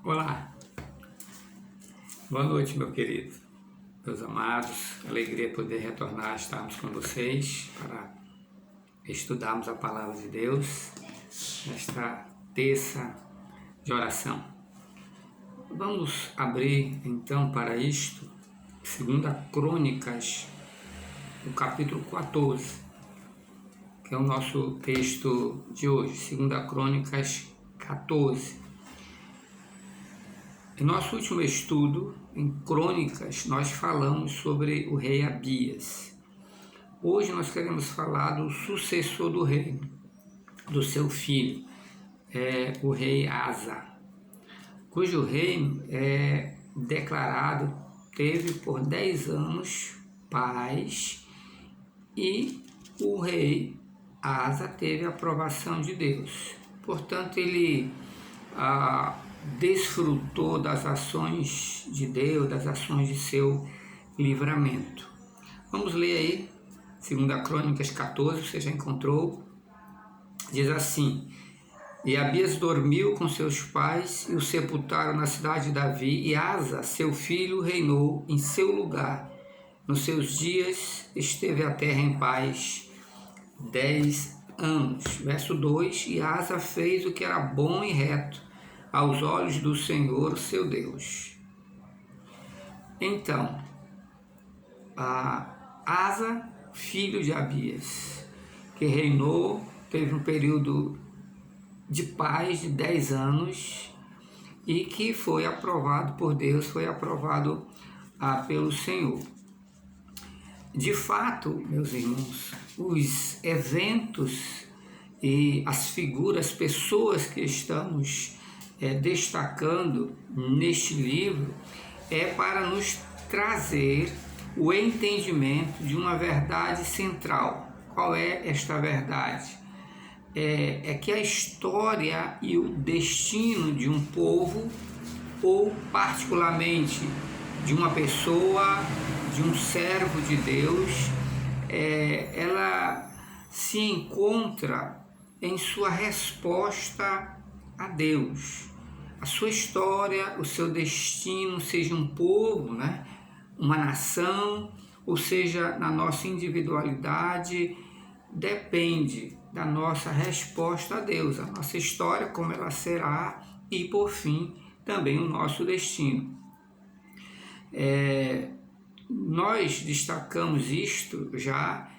Olá, boa noite, meu querido, meus amados. Alegria poder retornar a estarmos com vocês para estudarmos a Palavra de Deus nesta terça de oração. Vamos abrir então para isto, 2 Crônicas, o capítulo 14, que é o nosso texto de hoje, 2 Crônicas 14. Em nosso último estudo, em Crônicas, nós falamos sobre o rei Abias. Hoje nós queremos falar do sucessor do reino, do seu filho, o rei Asa, cujo reino é declarado, teve por 10 anos paz, e o rei Asa teve a aprovação de Deus. Portanto, ele desfrutou das ações de Deus, das ações de seu livramento. Vamos ler aí, 2 Crônicas 14, você já encontrou. Diz assim: E Abias dormiu com seus pais e o sepultaram na cidade de Davi, e Asa, seu filho, reinou em seu lugar. Nos seus dias esteve a terra em paz 10 anos. Verso 2: E Asa fez o que era bom e reto aos olhos do Senhor, seu Deus. Então, Asa, filho de Abias, que reinou, teve um período de paz de 10 anos e que foi aprovado por Deus, foi aprovado pelo Senhor. De fato, meus irmãos, os eventos e as figuras, pessoas que estamos destacando neste livro é para nos trazer o entendimento de uma verdade central. Qual é esta verdade? É que a história e o destino de um povo, ou particularmente de uma pessoa, de um servo de Deus, ela se encontra em sua resposta a Deus. A sua história, o seu destino, seja um povo, uma nação, ou seja, na nossa individualidade, depende da nossa resposta a Deus, a nossa história, como ela será, e por fim, também o nosso destino. Nós destacamos isto já,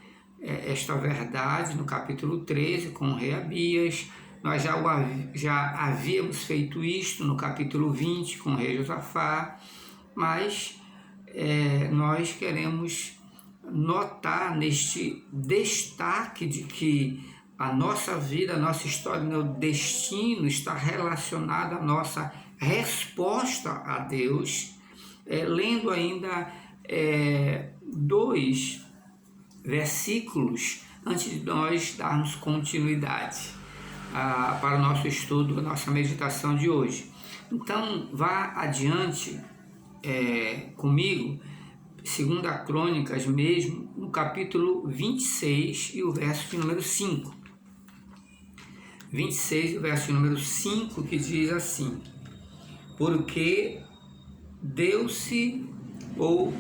esta verdade, no capítulo 13, com o rei Abias. Nós já havíamos feito isto no capítulo 20 com o rei Josafá, mas nós queremos notar neste destaque de que a nossa vida, a nossa história, o nosso destino está relacionado à nossa resposta a Deus, lendo ainda 2 versículos antes de nós darmos continuidade para o nosso estudo, a nossa meditação de hoje. Então, vá adiante comigo, 2 Crônicas mesmo, no capítulo 26 e o verso de número 5. 26 e o verso de número 5, que diz assim: Porque deu-se, vamos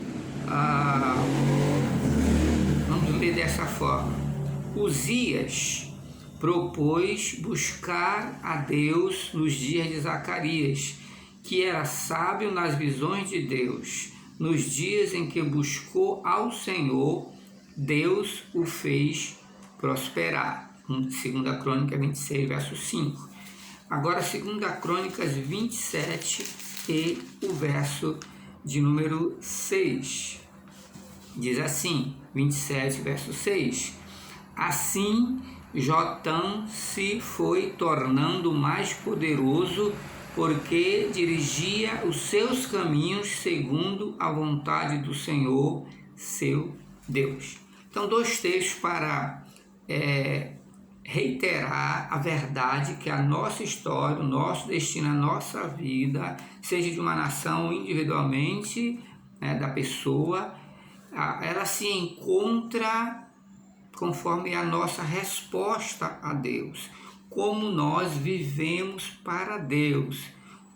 ler dessa forma, Uzias propôs buscar a Deus nos dias de Zacarias, que era sábio nas visões de Deus. Nos dias em que buscou ao Senhor, Deus o fez prosperar. 2 Crônicas 26, verso 5. Agora, 2 Crônicas 27 e o verso de número 6. Diz assim, 27, verso 6. Assim, Jotão se foi tornando mais poderoso, porque dirigia os seus caminhos segundo a vontade do Senhor, seu Deus. Então, 2 textos para reiterar a verdade que a nossa história, o nosso destino, a nossa vida, seja de uma nação individualmente, da pessoa, ela se encontra conforme a nossa resposta a Deus, como nós vivemos para Deus,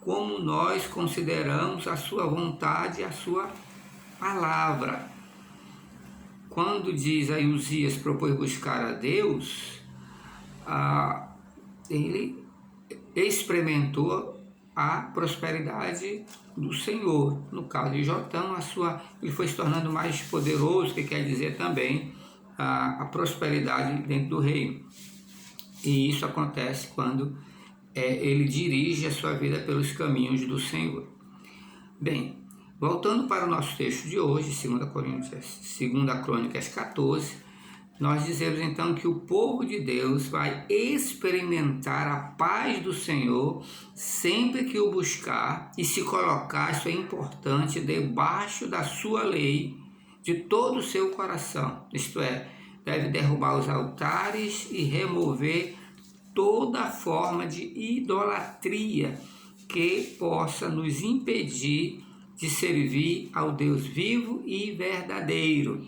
como nós consideramos a sua vontade e a sua palavra. Quando diz aí Uzias propôs buscar a Deus, ele experimentou a prosperidade do Senhor. No caso de Jotão, ele foi se tornando mais poderoso, que quer dizer também a prosperidade dentro do reino. E isso acontece quando ele dirige a sua vida pelos caminhos do Senhor. Bem, voltando para o nosso texto de hoje, 2 Crônicas 14, nós dizemos então que o povo de Deus vai experimentar a paz do Senhor sempre que o buscar e se colocar, isso é importante, debaixo da sua lei de todo o seu coração. Isto é, deve derrubar os altares e remover toda forma de idolatria que possa nos impedir de servir ao Deus vivo e verdadeiro,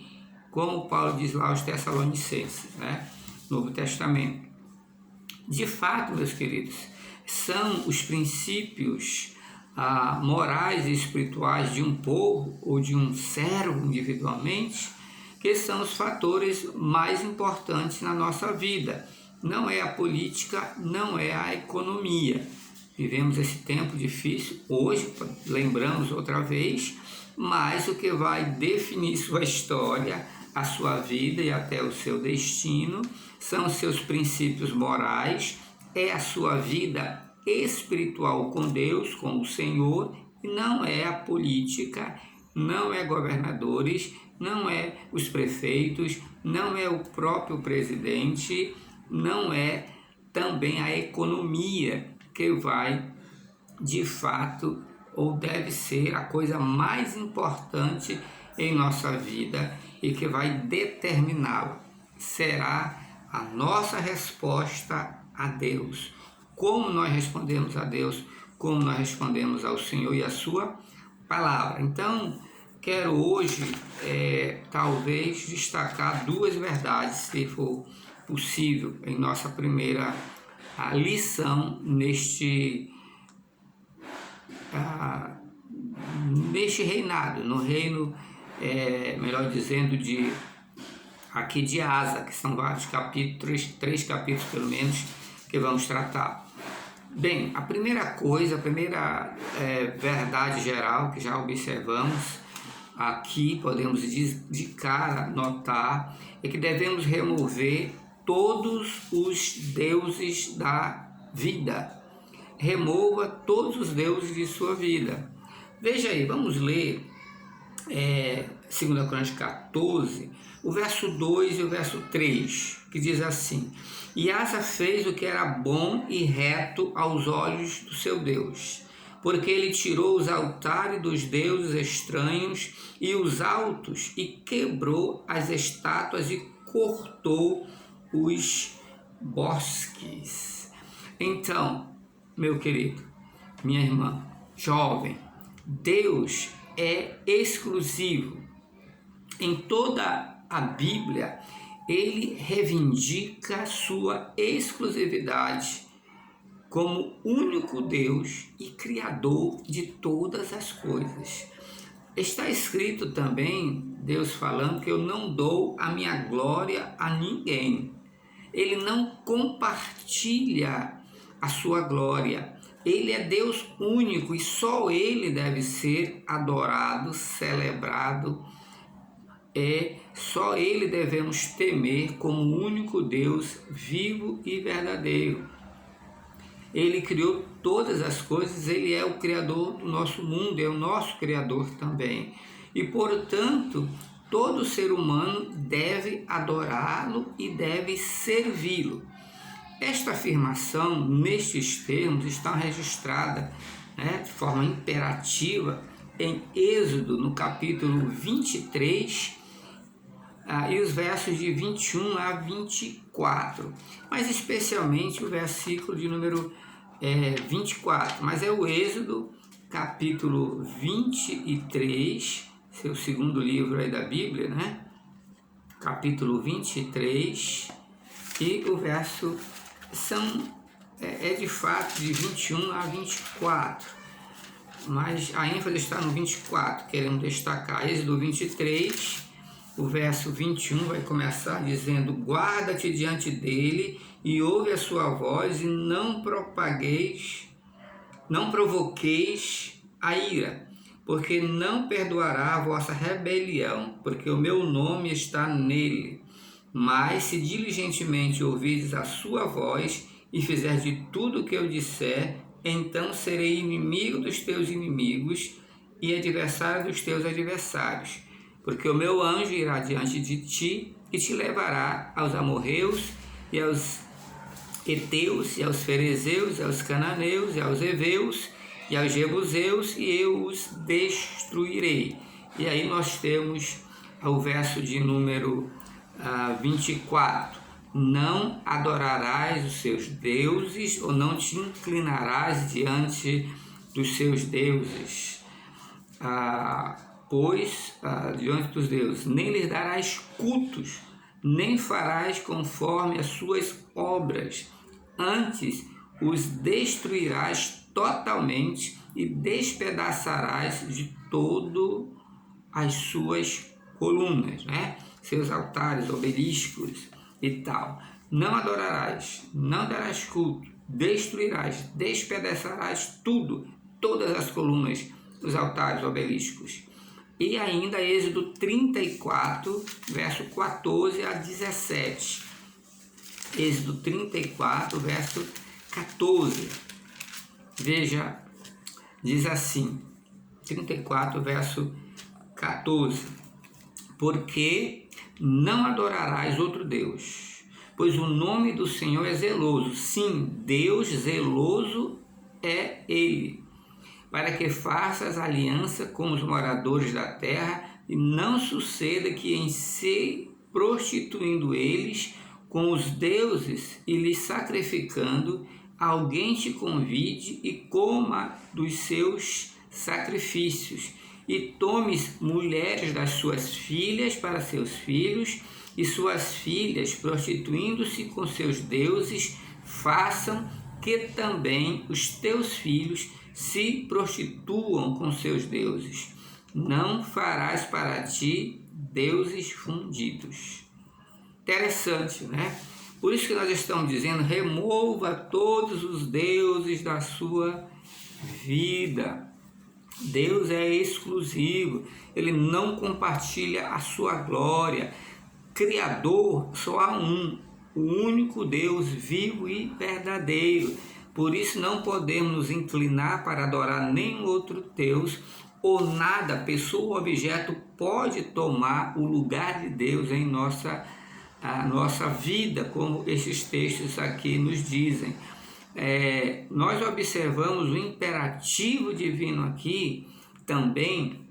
como Paulo diz lá aos Tessalonicenses, né? Novo Testamento. De fato, meus queridos, são os princípios morais e espirituais de um povo ou de um servo individualmente que são os fatores mais importantes na nossa vida. Não é a política, não é a economia. Vivemos esse tempo difícil, hoje, lembramos outra vez, mas o que vai definir sua história, a sua vida e até o seu destino são os seus princípios morais, é a sua vida espiritual com Deus, com o Senhor, e não é a política, não é governadores, não é os prefeitos, não é o próprio presidente, não é também a economia que vai, de fato, ou deve ser a coisa mais importante em nossa vida e que vai determiná-la. Será a nossa resposta a Deus. Como nós respondemos a Deus, como nós respondemos ao Senhor e a sua palavra. Então, quero hoje, talvez, destacar duas verdades, se for possível, em nossa primeira lição neste reinado, no reino, melhor dizendo, de Asa, que são vários capítulos, 3 capítulos pelo menos, que vamos tratar. Bem, a primeira verdade geral que já observamos aqui, podemos de cara notar, é que devemos remover todos os deuses da vida. Remova todos os deuses de sua vida. Veja aí, vamos ler 2 Crônicas 14, o verso 2 e o verso 3, que diz assim: E Asa fez o que era bom e reto aos olhos do seu Deus, porque ele tirou os altares dos deuses estranhos e os altos, e quebrou as estátuas e cortou os bosques. Então, meu querido, minha irmã, jovem, Deus é exclusivo. Em toda a Bíblia, ele reivindica sua exclusividade como único Deus e Criador de todas as coisas. Está escrito também, Deus falando, que eu não dou a minha glória a ninguém. Ele não compartilha a sua glória. Ele é Deus único e só Ele deve ser adorado, celebrado. Só Ele devemos temer como o único Deus vivo e verdadeiro. Ele criou todas as coisas, Ele é o Criador do nosso mundo, é o nosso Criador também. E, portanto, todo ser humano deve adorá-lo e deve servi-lo. Esta afirmação, nestes termos, está registrada de forma imperativa em Êxodo, no capítulo 23, e os versos de 21 a 24, mas especialmente o versículo de número 24, mas é o Êxodo, capítulo 23, seu segundo livro aí da Bíblia, né? Capítulo 23, e o verso de fato de 21 a 24. mas a ênfase está no 24, queremos destacar. Êxodo 23, o verso 21 vai começar dizendo: guarda-te diante dele e ouve a sua voz e não provoqueis a ira, porque não perdoará a vossa rebelião, porque o meu nome está nele. Mas se diligentemente ouvirdes a sua voz e fizerdes de tudo o que eu disser, então serei inimigo dos teus inimigos e adversário dos teus adversários. Porque o meu anjo irá diante de ti e te levará aos amorreus e aos heteus e aos ferezeus e aos cananeus e aos heveus e aos jebuseus, e eu os destruirei. E aí nós temos o verso de número 24. Não adorarás os seus deuses, ou não te inclinarás diante dos seus deuses, diante dos deuses, nem lhes darás cultos, nem farás conforme as suas obras, antes os destruirás totalmente e despedaçarás de todo as suas colunas, né? Seus altares, obeliscos e tal. Não adorarás, não darás culto, destruirás, despedaçarás tudo, todas as colunas, os altares, obeliscos. E ainda Êxodo 34, verso 14 a 17. Êxodo 34, verso 14. Veja, diz assim, 34, verso 14. Porque não adorarás outro Deus, pois o nome do Senhor é zeloso. Sim, Deus zeloso é Ele, para que faças aliança com os moradores da terra, e não suceda que em se prostituindo eles com os deuses e lhes sacrificando, alguém te convide e coma dos seus sacrifícios, e tomes mulheres das suas filhas para seus filhos, e suas filhas, prostituindo-se com seus deuses, façam que também os teus filhos se prostituam com seus deuses. Não farás para ti deuses fundidos. Interessante, né? Por isso que nós estamos dizendo: remova todos os deuses da sua vida. Deus é exclusivo, Ele não compartilha a sua glória. Criador só há um, o único Deus vivo e verdadeiro. Por isso não podemos nos inclinar para adorar nenhum outro Deus, ou nada, pessoa ou objeto pode tomar o lugar de Deus em nossa vida, como esses textos aqui nos dizem. Nós observamos o imperativo divino aqui também.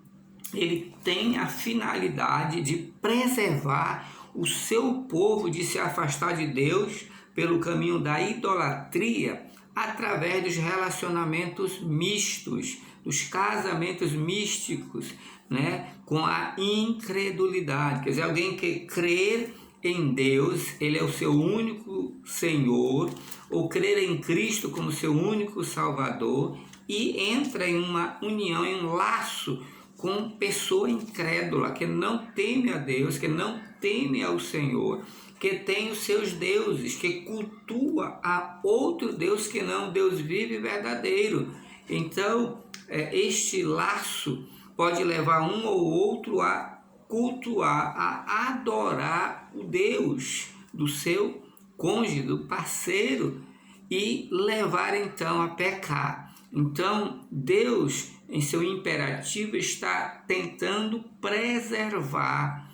Ele tem a finalidade de preservar o seu povo de se afastar de Deus pelo caminho da idolatria, através dos relacionamentos mistos, dos casamentos místicos, né, com a incredulidade. Quer dizer, alguém que crer em Deus, Ele é o seu único Senhor, ou crer em Cristo como seu único Salvador, e entra em uma união, em um laço com pessoa incrédula, que não teme a Deus, que não teme ao Senhor, que tem os seus deuses, que cultua a outro Deus que não Deus vivo e verdadeiro. Então, este laço pode levar um ou outro a cultuar, a adorar o Deus do seu cônjuge, do parceiro, e levar então a pecar. Então, Deus, em seu imperativo, está tentando preservar,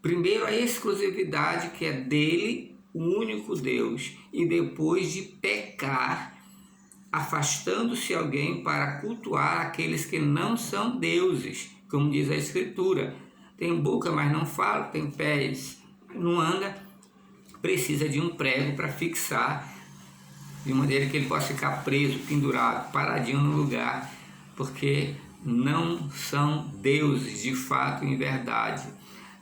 primeiro, a exclusividade que é dele, o único Deus, e depois de pecar, afastando-se alguém para cultuar aqueles que não são deuses, como diz a Escritura. Tem boca, mas não fala, tem pés, não anda, precisa de um prego para fixar, de maneira que ele possa ficar preso, pendurado, paradinho no lugar, porque não são deuses de fato, em verdade,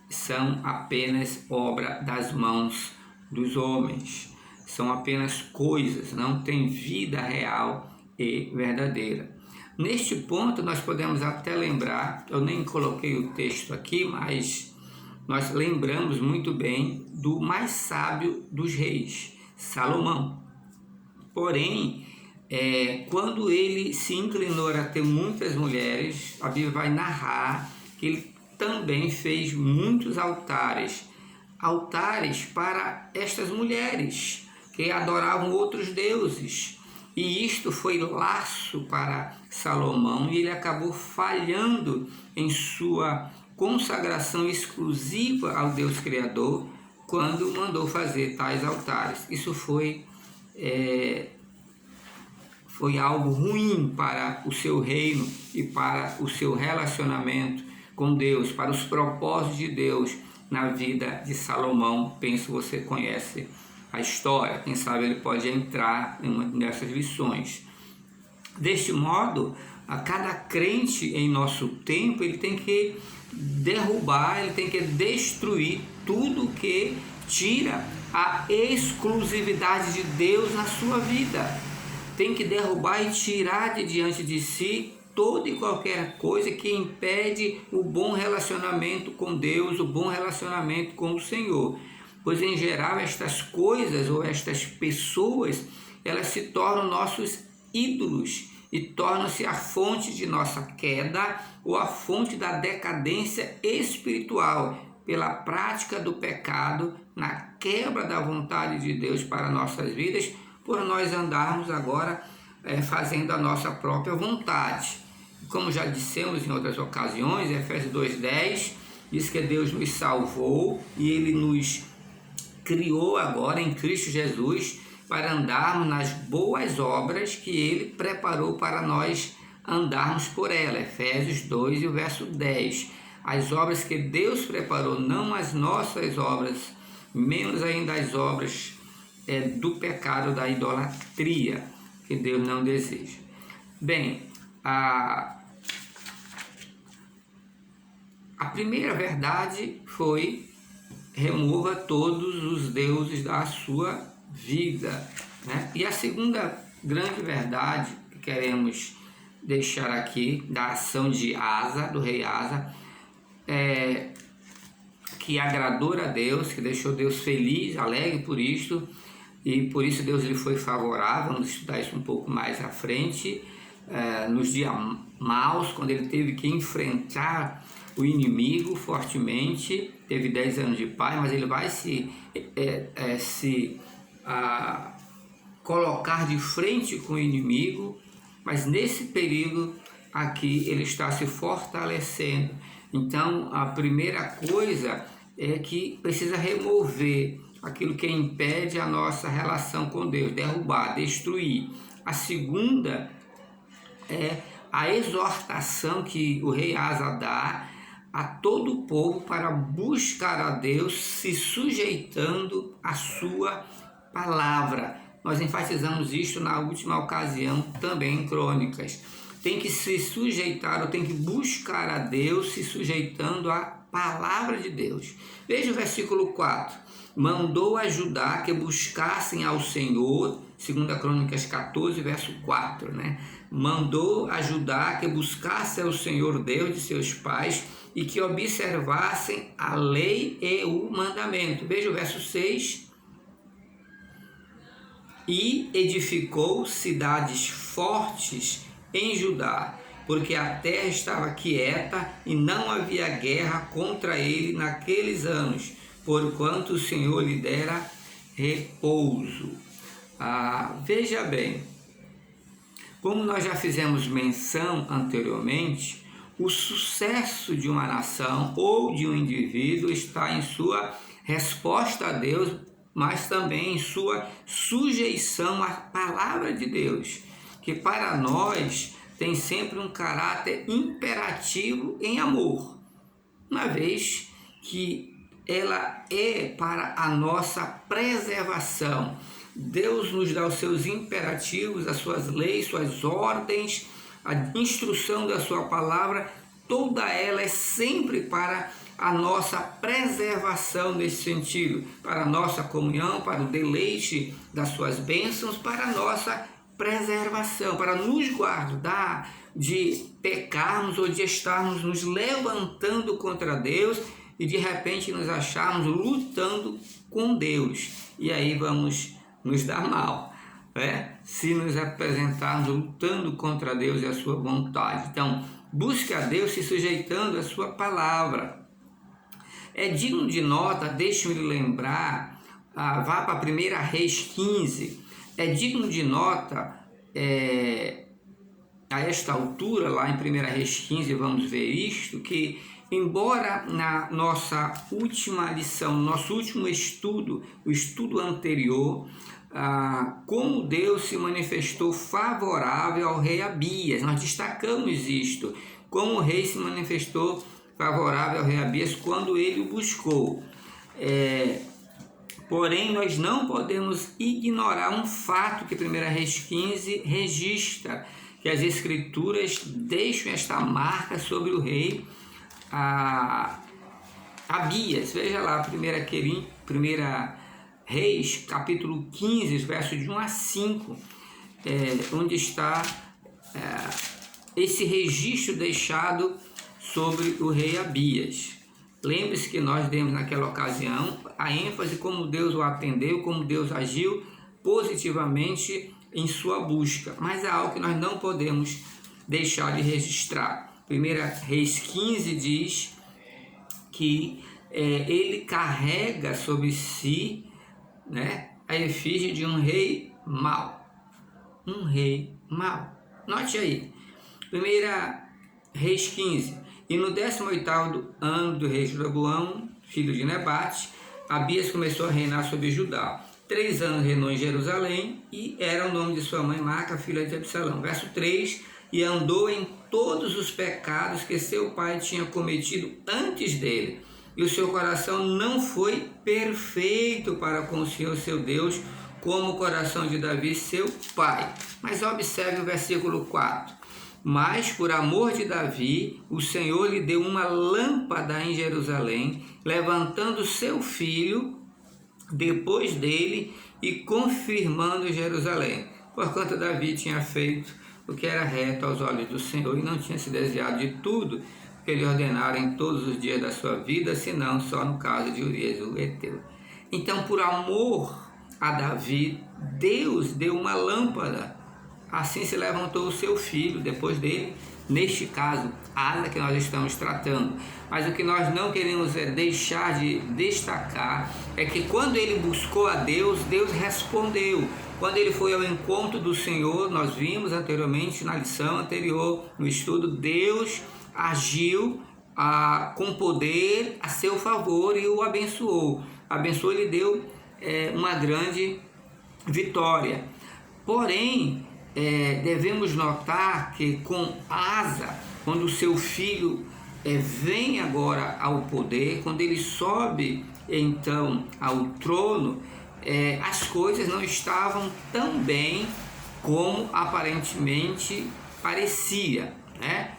são apenas obra das mãos dos homens, são apenas coisas, não têm vida real e verdadeira. Neste ponto, nós podemos até lembrar, eu nem coloquei o texto aqui, mas nós lembramos muito bem do mais sábio dos reis, Salomão. Porém, quando ele se inclinou a ter muitas mulheres, a Bíblia vai narrar que ele também fez muitos altares para estas mulheres que adoravam outros deuses. E isto foi laço para Salomão, e ele acabou falhando em sua consagração exclusiva ao Deus Criador quando mandou fazer tais altares. Isso foi algo ruim para o seu reino e para o seu relacionamento com Deus, para os propósitos de Deus na vida de Salomão. Penso você conhece a história, quem sabe ele pode entrar em uma dessas lições. Deste modo, a cada crente em nosso tempo, ele tem que derrubar, ele tem que destruir tudo que tira a exclusividade de Deus na sua vida. Tem que derrubar e tirar de diante de si toda e qualquer coisa que impede o bom relacionamento com Deus, o bom relacionamento com o Senhor. Pois em geral estas coisas ou estas pessoas, elas se tornam nossos ídolos e tornam-se a fonte de nossa queda ou a fonte da decadência espiritual pela prática do pecado, na quebra da vontade de Deus para nossas vidas, por nós andarmos agora fazendo a nossa própria vontade. Como já dissemos em outras ocasiões, Efésios 2:10 diz que Deus nos salvou e Ele nos criou agora em Cristo Jesus para andarmos nas boas obras que Ele preparou para nós andarmos por ela. Efésios 2 e o verso 10. As obras que Deus preparou, não as nossas obras, menos ainda as obras do pecado da idolatria, que Deus não deseja. Bem, a primeira verdade foi: remova todos os deuses da sua vida, né? E a segunda grande verdade que queremos deixar aqui, da ação de Asa, do rei Asa, que agradou a Deus, que deixou Deus feliz, alegre por isto, e por isso Deus lhe foi favorável. Vamos estudar isso um pouco mais à frente, nos dias maus, quando ele teve que enfrentar o inimigo fortemente. Teve 10 anos de paz, mas ele vai se colocar de frente com o inimigo, mas nesse período aqui ele está se fortalecendo. Então a primeira coisa é que precisa remover aquilo que impede a nossa relação com Deus, derrubar, destruir. A segunda é a exortação que o rei Asa dá a todo o povo para buscar a Deus, se sujeitando à sua palavra. Nós enfatizamos isto na última ocasião também em Crônicas. Tem que se sujeitar, ou tem que buscar a Deus, se sujeitando à palavra de Deus. Veja o versículo 4. Mandou a Judá que buscassem ao Senhor, 2 Crônicas 14, verso 4, né? Mandou a Judá que buscasse ao Senhor Deus de seus pais e que observassem a lei e o mandamento. Veja o verso 6. E edificou cidades fortes em Judá, porque a terra estava quieta e não havia guerra contra ele naqueles anos, porquanto o Senhor lhe dera repouso. Veja bem, como nós já fizemos menção anteriormente, o sucesso de uma nação ou de um indivíduo está em sua resposta a Deus, mas também em sua sujeição à palavra de Deus, que para nós tem sempre um caráter imperativo em amor, uma vez que ela é para a nossa preservação. Deus nos dá os seus imperativos, as suas leis, suas ordens, a instrução da sua palavra, toda ela é sempre para a nossa preservação nesse sentido, para a nossa comunhão, para o deleite das suas bênçãos, para a nossa preservação, para nos guardar de pecarmos ou de estarmos nos levantando contra Deus e de repente nos acharmos lutando com Deus. E aí vamos nos dar mal, né? Se nos apresentarmos lutando contra Deus e a sua vontade. Então, busque a Deus se sujeitando à sua palavra. É digno de nota, deixe-me lembrar, vá para 1 Reis 15, é digno de nota, a esta altura, lá em 1 Reis 15, vamos ver isto, que embora na nossa última lição, nosso último estudo, o estudo anterior, como Deus se manifestou favorável ao rei Abias, nós destacamos isto, como o rei se manifestou favorável ao rei Abias quando ele o buscou. Porém, nós não podemos ignorar um fato que 1 Reis 15 registra, que as Escrituras deixam esta marca sobre o rei Abias. Veja lá, 1 Reis, capítulo 15, versos de 1 a 5, onde está esse registro deixado sobre o rei Abias. Lembre-se que nós demos naquela ocasião a ênfase como Deus o atendeu, como Deus agiu positivamente em sua busca. Mas é algo que nós não podemos deixar de registrar. 1 Reis 15 diz que ele carrega sobre si, né, a efígie de um rei mau. Um rei mau. Note aí. 1 Reis 15. E no 18º ano do rei Jeroboão, filho de Nebate, Abias começou a reinar sobre Judá. 3 anos reinou em Jerusalém e era o nome de sua mãe Maaca, filha de Absalão. Verso 3, e andou em todos os pecados que seu pai tinha cometido antes dele. E o seu coração não foi perfeito para com o Senhor seu Deus, como o coração de Davi, seu pai. Mas observe o versículo 4. Mas por amor de Davi, o Senhor lhe deu uma lâmpada em Jerusalém, levantando seu filho depois dele e confirmando Jerusalém. Porquanto Davi tinha feito o que era reto aos olhos do Senhor e não tinha se desviado de tudo que ele ordenara em todos os dias da sua vida, senão só no caso de Urias o Heteu. Então, por amor a Davi, Deus deu uma lâmpada. Assim se levantou o seu filho depois dele, neste caso, Asa, que nós estamos tratando. Mas o que nós não queremos deixar de destacar é que quando ele buscou a Deus, Deus respondeu. Quando ele foi ao encontro do Senhor, nós vimos anteriormente na lição anterior, no estudo, Deus agiu com poder a seu favor e o abençoou. Abençoou, ele deu uma grande vitória. Porém, devemos notar que com Asa, quando o seu filho vem agora ao poder, quando ele sobe então ao trono, as coisas não estavam tão bem como aparentemente parecia, né?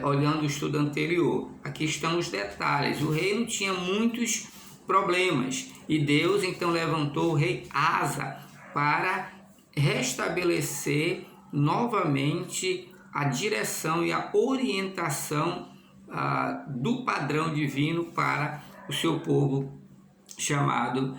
Olhando o estudo anterior. Aqui estão os detalhes. O reino tinha muitos problemas e Deus então levantou o rei Asa para restabelecer novamente a direção e a orientação do padrão divino para o seu povo chamado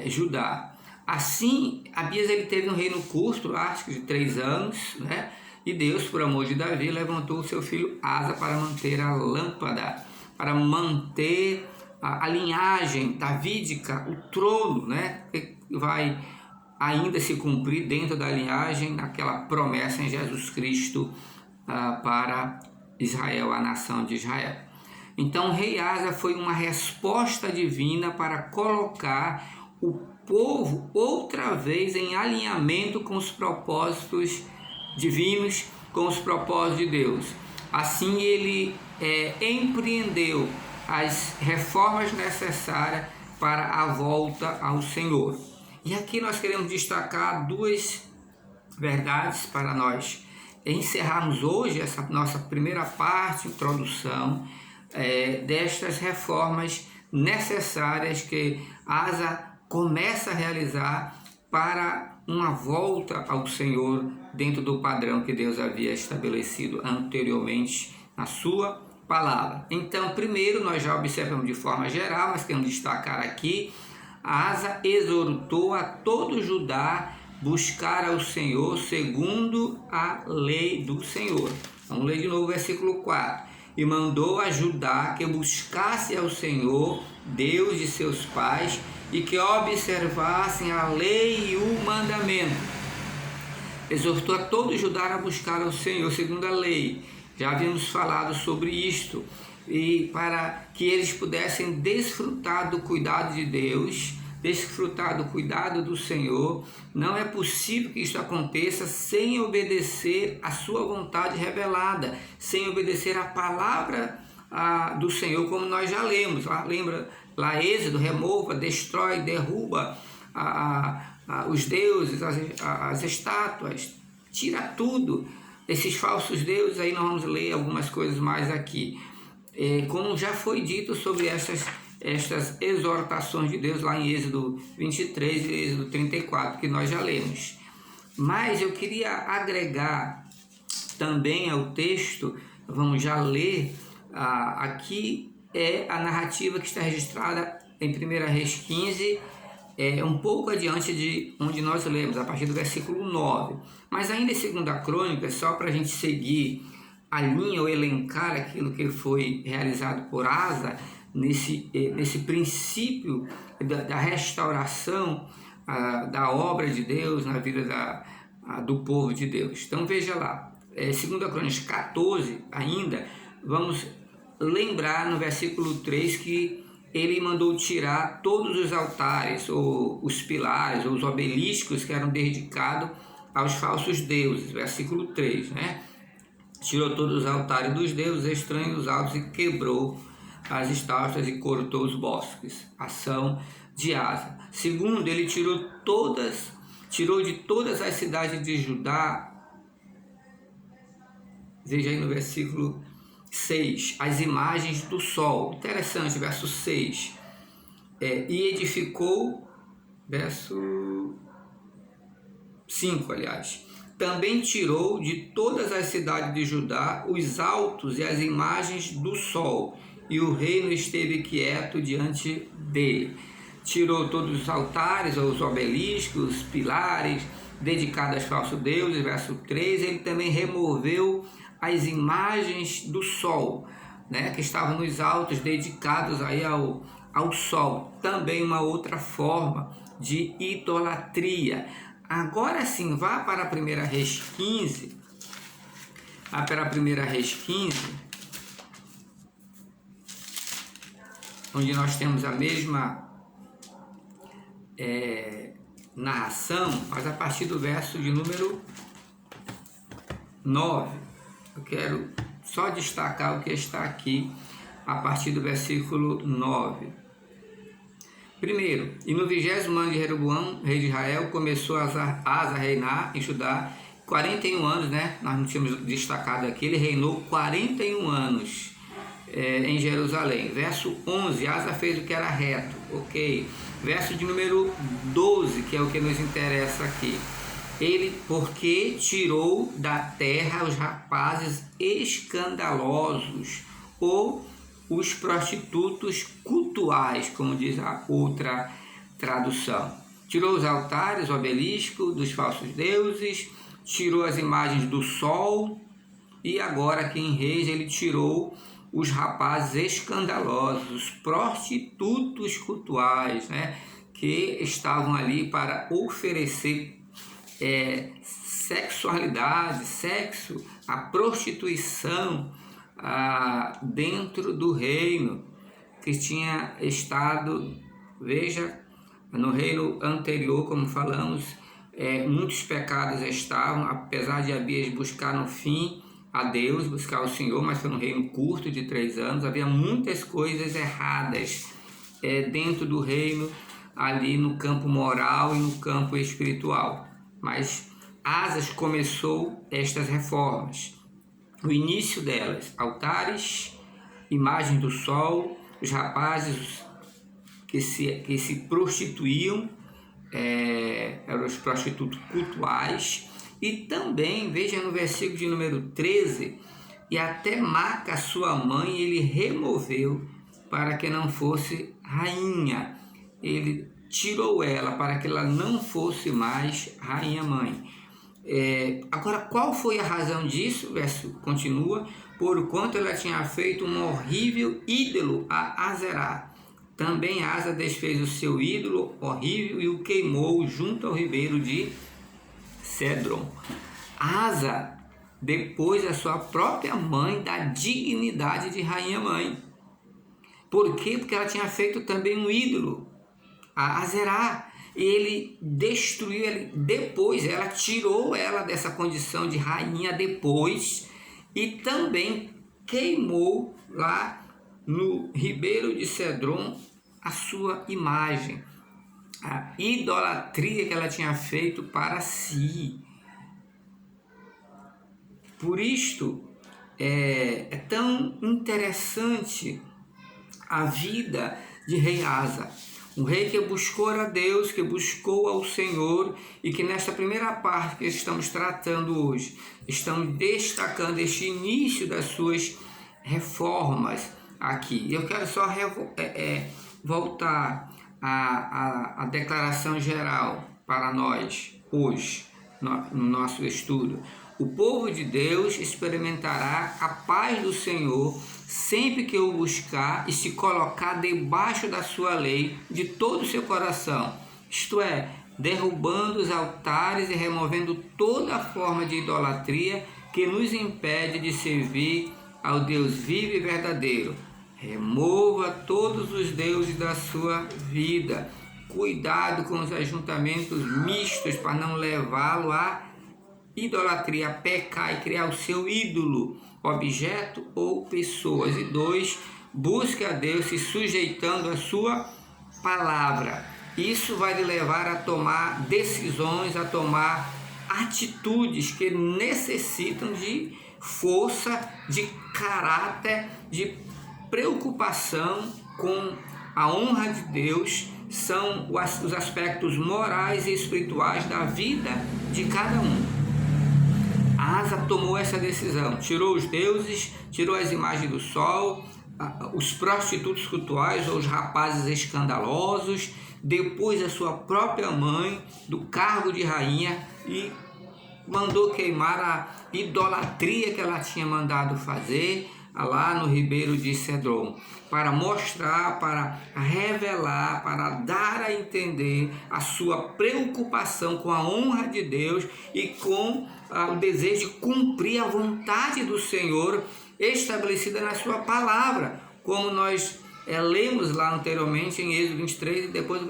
Judá. Assim, Abias ele teve um reino curto, acho que de 3 anos, né? E Deus, por amor de Davi, levantou o seu filho Asa para manter a lâmpada, para manter a linhagem davídica, o trono, né? Que vai ainda se cumprir dentro da linhagem, naquela promessa em Jesus Cristo para Israel, a nação de Israel. Então, o rei Asa foi uma resposta divina para colocar o povo outra vez em alinhamento com os propósitos divinos, com os propósitos de Deus. Assim, ele empreendeu as reformas necessárias para a volta ao Senhor. E aqui nós queremos destacar 2 verdades para nós encerrarmos hoje essa nossa primeira parte, introdução, destas reformas necessárias que Asa começa a realizar para uma volta ao Senhor dentro do padrão que Deus havia estabelecido anteriormente na sua palavra. Então, primeiro, nós já observamos de forma geral, mas queremos destacar aqui, Asa exortou a todo Judá buscar ao Senhor segundo a lei do Senhor. Vamos ler de novo o versículo 4. E mandou a Judá que buscasse ao Senhor, Deus de seus pais, e que observassem a lei e o mandamento. Exortou a todo Judá a buscar ao Senhor segundo a lei. Já havíamos falado sobre isto. E para que eles pudessem desfrutar do cuidado de Deus, desfrutar do cuidado do Senhor, não é possível que isso aconteça sem obedecer a sua vontade revelada, sem obedecer a palavra do Senhor, como nós já lemos. Lembra lá Êxodo, remova, destrói, derruba os deuses, as estátuas, tira tudo. Esses falsos deuses, aí nós vamos ler algumas coisas mais aqui. Como já foi dito sobre estas exortações de Deus lá em Êxodo 23 e Êxodo 34, que nós já lemos. Mas eu queria agregar também ao texto, vamos já ler, aqui é a narrativa que está registrada em 1 Reis 15, um pouco adiante de onde nós lemos, a partir do versículo 9. Mas ainda em 2 Crônicas, só para a gente seguir a linha ou elencar aquilo que foi realizado por Asa, nesse princípio da restauração da obra de Deus na vida do povo de Deus. Então veja lá, 2 Crônicas 14 ainda, vamos lembrar no versículo 3 que ele mandou tirar todos os altares, ou os pilares, ou os obeliscos que eram dedicados aos falsos deuses, versículo 3, né? Tirou todos os altares dos deuses estranhos dos altos e quebrou as estátuas e cortou os bosques. Ação de Asa. Segundo, ele tirou de todas as cidades de Judá, veja aí no versículo 6, as imagens do sol. Interessante, verso 6. E edificou, verso 5, aliás. Também tirou de todas as cidades de Judá os altos e as imagens do sol, e o reino esteve quieto diante dele. Tirou todos os altares, os obeliscos, os pilares dedicados aos falsos deuses, verso 3. Ele também removeu as imagens do sol, né, que estavam nos altos, dedicados aí ao sol. Também uma outra forma de idolatria. Agora sim, vá para a 1 Reis 15. Para a 1 Reis 15, onde nós temos a mesma narração, mas a partir do verso de número 9. Eu quero só destacar o que está aqui a partir do versículo 9. Primeiro, e no 20º ano de Jeroboão, rei de Israel, começou Asa a reinar em Judá 41 anos, né? Nós não tínhamos destacado aqui, ele reinou 41 anos em Jerusalém. Verso 11, Asa fez o que era reto, ok. Verso de número 12, que é o que nos interessa aqui. Ele, porque tirou da terra os rapazes escandalosos, ou os prostitutos cultuais, como diz a outra tradução. Tirou os altares, o obelisco dos falsos deuses, tirou as imagens do sol, e agora aqui em Reis ele tirou os rapazes escandalosos, os prostitutos cultuais, né, que estavam ali para oferecer sexualidade, sexo, a prostituição dentro do reino que tinha estado, veja, no reino anterior, como falamos, muitos pecados estavam, apesar de Abias buscar no fim a Deus, buscar o Senhor, mas foi um reino curto de 3 anos, havia muitas coisas erradas dentro do reino, ali no campo moral e no campo espiritual. Mas Asas começou estas reformas. O início delas, altares, imagem do sol, os rapazes que se prostituíam, eram os prostitutos cultuais. E também, veja no versículo de número 13, e até Maaca, sua mãe, ele removeu para que não fosse rainha. Ele tirou ela para que ela não fosse mais rainha-mãe. Agora, qual foi a razão disso? O verso continua: porquanto ela tinha feito um horrível ídolo a Azerá. Também Asa desfez o seu ídolo horrível e o queimou junto ao ribeiro de Cedron. Asa depôs a sua própria mãe da dignidade de rainha-mãe. Por quê? Porque ela tinha feito também um ídolo, a Azerá. Ele destruiu, ela tirou ela dessa condição de rainha depois, e também queimou lá no ribeiro de Cedron a sua imagem, a idolatria que ela tinha feito para si. Por isto é tão interessante a vida de rei Asa, um rei que buscou a Deus, que buscou ao Senhor, e que nesta primeira parte que estamos tratando hoje, estamos destacando este início das suas reformas aqui. Eu quero só voltar à declaração geral para nós hoje, no nosso estudo. O povo de Deus experimentará a paz do Senhor sempre que o buscar e se colocar debaixo da sua lei de todo o seu coração, isto é, derrubando os altares e removendo toda forma de idolatria que nos impede de servir ao Deus vivo e verdadeiro. Remova todos os deuses da sua vida. Cuidado com os ajuntamentos mistos para não levá-lo a idolatria, a pecar e criar o seu ídolo, objeto ou pessoas. E 2, busque a Deus se sujeitando à sua palavra. Isso vai lhe levar a tomar decisões, a tomar atitudes que necessitam de força, de caráter, de preocupação com a honra de Deus. São os aspectos morais e espirituais da vida de cada um. Asa tomou essa decisão, tirou os deuses, tirou as imagens do sol, os prostitutos cultuais ou os rapazes escandalosos, depois a sua própria mãe do cargo de rainha e mandou queimar a idolatria que ela tinha mandado fazer lá no ribeiro de Cedron, para mostrar, para revelar, para dar a entender a sua preocupação com a honra de Deus e com o desejo de cumprir a vontade do Senhor estabelecida na sua palavra, como nós lemos lá anteriormente em Êxodo 23 e depois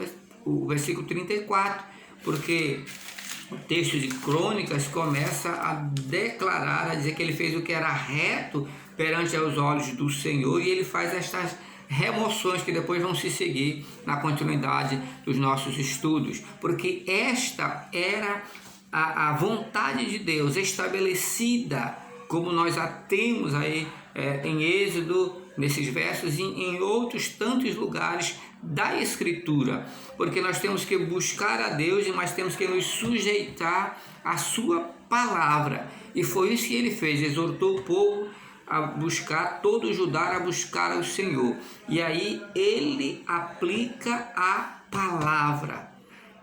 o versículo 34, porque o texto de Crônicas começa a declarar, a dizer que ele fez o que era reto perante aos olhos do Senhor, e ele faz estas remoções que depois vão se seguir na continuidade dos nossos estudos, porque esta era a vontade de Deus estabelecida, como nós a temos aí em Êxodo, nesses versos, e em outros tantos lugares da Escritura, porque nós temos que buscar a Deus, mas temos que nos sujeitar à sua palavra, e foi isso que ele fez, exortou o povo a buscar, todo Judá a buscar ao Senhor, e aí ele aplica a palavra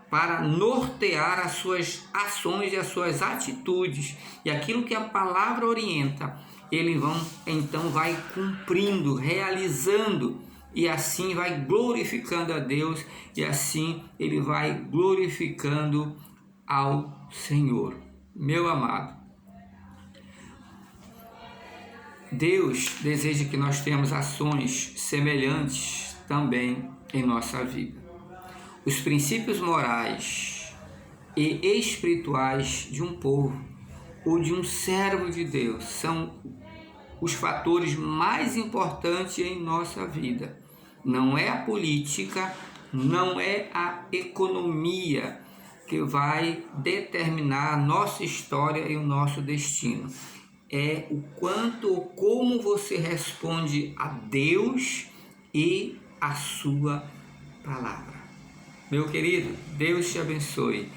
para nortear as suas ações e as suas atitudes, e aquilo que a palavra orienta, ele então vai cumprindo, realizando, e assim vai glorificando a Deus, e assim ele vai glorificando ao Senhor. Meu amado, Deus deseja que nós tenhamos ações semelhantes também em nossa vida. Os princípios morais e espirituais de um povo ou de um servo de Deus são os fatores mais importantes em nossa vida. Não é a política, não é a economia que vai determinar a nossa história e o nosso destino. É o quanto ou como você responde a Deus e a sua palavra. Meu querido, Deus te abençoe.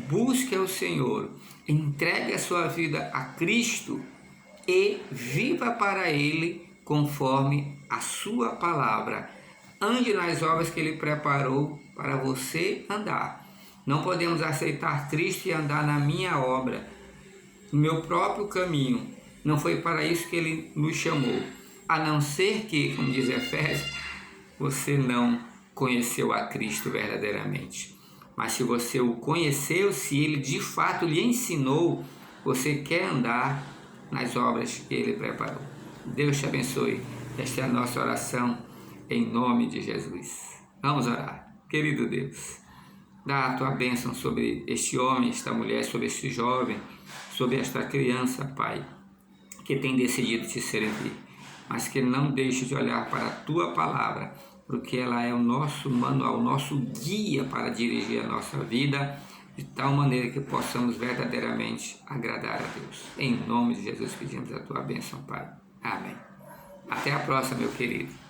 Busque ao Senhor, entregue a sua vida a Cristo e viva para Ele conforme a sua palavra. Ande nas obras que Ele preparou para você andar. Não podemos aceitar Cristo e andar na minha obra, no meu próprio caminho. Não foi para isso que Ele nos chamou. A não ser que, como diz Efésios, você não conheceu a Cristo verdadeiramente. Mas se você o conheceu, se Ele de fato lhe ensinou, você quer andar nas obras que Ele preparou. Deus te abençoe. Esta é a nossa oração em nome de Jesus. Vamos orar. Querido Deus, dá a tua bênção sobre este homem, esta mulher, sobre este jovem, sobre esta criança, Pai, que tem decidido te servir, mas que não deixe de olhar para a tua palavra, porque ela é o nosso manual, o nosso guia para dirigir a nossa vida, de tal maneira que possamos verdadeiramente agradar a Deus. Em nome de Jesus pedimos a tua bênção, Pai. Amém. Até a próxima, meu querido.